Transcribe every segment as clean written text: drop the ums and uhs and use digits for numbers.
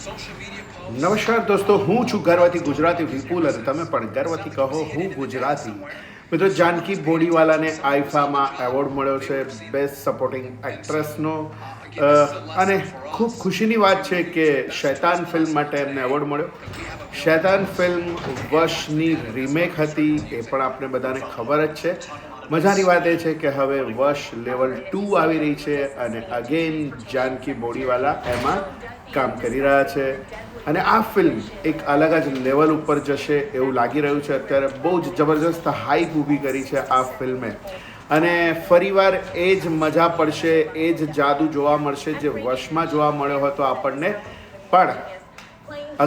નમસ્કાર દોસ્તો, હું છું ગર્વથી ગુજરાતી વિપુલ અને તમે પણ ગર્વથી કહો હું ગુજરાતી. મિત્રો, જાનકી બોડીવાલાને આઈફામાં એવોર્ડ મળ્યો છે બેસ્ટ સપોર્ટિંગ એક્ટ્રેસનો. અને ખૂબ ખુશીની વાત છે કે શૈતાન ફિલ્મ માટે એમને એવોર્ડ મળ્યો. શૈતાન ફિલ્મ વશની રીમેક હતી, એ પણ આપણે બધાને ખબર જ છે. મજાની વાત એ છે કે હવે વશ લેવલ 2 આવી રહી છે અને અગેન જાનકી બોડીવાલા એમાં કામ કરી રહ્યા છે અને આ ફિલ્મ એક અલગ જ લેવલ ઉપર જશે એવું લાગી રહ્યું છે. અત્યારે બહુ જ જબરજસ્ત હાઈપ ઊભી કરી છે આ ફિલ્મે અને ફરીવાર એ જ મજા પડશે, એ જ જાદુ જોવા મળશે જે વશમાં જોવા મળ્યો હતો આપણને. પણ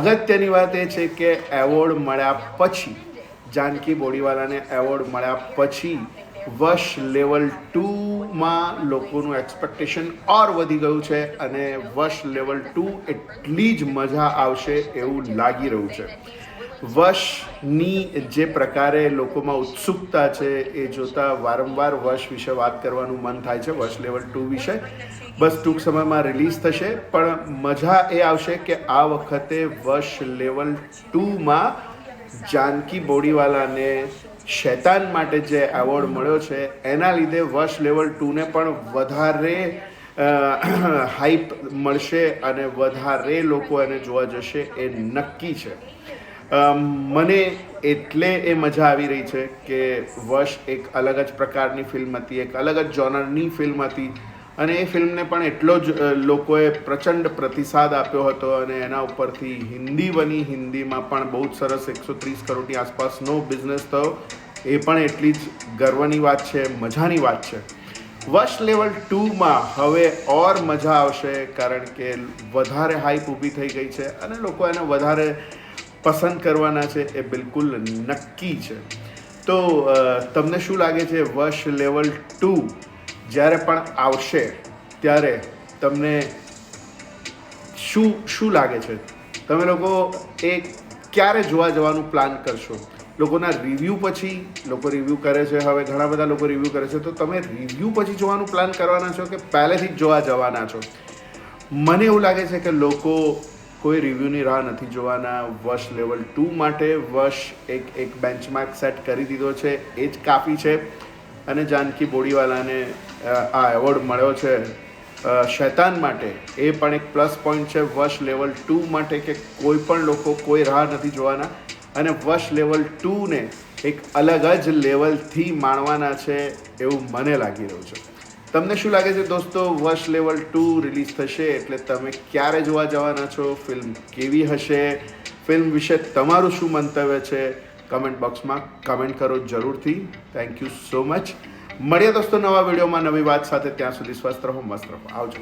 અગત્યની વાત એ છે કે એવોર્ડ મળ્યા પછી, જાનકી બોડીવાલાને એવોર્ડ મળ્યા પછી વશ લેવલ 2માં લોકોનું એક્સપેક્ટેશન ઓર વધી ગયું છે અને વશ લેવલ 2 એટલી જ મજા આવશે એવું લાગી રહ્યું છે. વશની જે પ્રકારે લોકોમાં ઉત્સુકતા છે એ જોતાં વારંવાર વશ વિશે વાત કરવાનું મન થાય છે. વશ લેવલ 2 વિશે બસ ટૂંક સમયમાં રિલીઝ થશે, પણ મજા એ આવશે કે આ વખતે વશ લેવલ 2માં જાનકી બોડીવાલાને શૈતાન માટે જે એવોર્ડ મળ્યો છે એના લીધે વશ લેવલ 2ને પણ વધારે હાઈપ મળશે અને વધારે લોકો એને જોવા જશે એ નક્કી છે. મને એટલે એ મજા આવી રહી છે કે વશ એક અલગ જ પ્રકારની ફિલ્મ હતી, એક અલગ જ જોનરની ફિલ્મ હતી અને એ ફિલ્મને પણ એટલો જ લોકોએ પ્રચંડ પ્રતિસાદ આપ્યો હતો અને એના ઉપરથી હિન્દી બની, હિન્દીમાં પણ બહુ જ સરસ 130 કરોડની આસપાસનો બિઝનેસ થયો. એ પણ એટલી જ ગર્વની વાત છે, મજાની વાત છે. વશ લેવલ 2માં હવે ઓર મજા આવશે કારણ કે વધારે હાઈપ ઊભી થઈ ગઈ છે અને લોકો એને વધારે પસંદ કરવાના છે, એ બિલકુલ નક્કી છે. તો તમને શું લાગે છે વશ લેવલ 2 જ્યારે પણ આવશે ત્યારે તમને શું લાગે છે? તમે લોકો એ ક્યારે જોવા જવાનું પ્લાન કરશો? લોકોના રિવ્યૂ પછી, લોકો રિવ્યૂ કરે છે, હવે ઘણા બધા લોકો રિવ્યૂ કરે છે, તો તમે રિવ્યૂ પછી જોવાનું પ્લાન કરવાના છો કે પહેલેથી જ જોવા જવાના છો? મને એવું લાગે છે કે લોકો કોઈ રિવ્યૂની રાહ નથી જોવાના. વશ લેવલ 2 માટે વશ એક બેન્ચમાર્ક સેટ કરી દીધો છે, એ જ કાફી છે. અને જાનકી બોડીવાલાને આ એવોર્ડ મળ્યો છે શૈતાન માટે, એ પણ એક પ્લસ પોઈન્ટ છે વશ લેવલ 2 માટે કે કોઈ પણ લોકો કોઈ રાહ નથી જોવાના અને વશ લેવલ 2ને એક અલગ જ લેવલથી માણવાના છે એવું મને લાગી રહ્યું છે. તમને શું લાગે છે દોસ્તો? વશ લેવલ 2 રિલીઝ થશે એટલે તમે ક્યારે જોવા જવાના છો? ફિલ્મ કેવી હશે? ફિલ્મ વિશે તમારું શું મંતવ્ય છે? કમેન્ટ બોક્સમાં કમેન્ટ કરો જરૂરથી. Thank you so much. મળીએ દોસ્તો નવા વિડીયોમાં નવી વાત સાથે. ત્યાં સુધી સ્વસ્થ રહો, મસ્ત રહો. આવજો.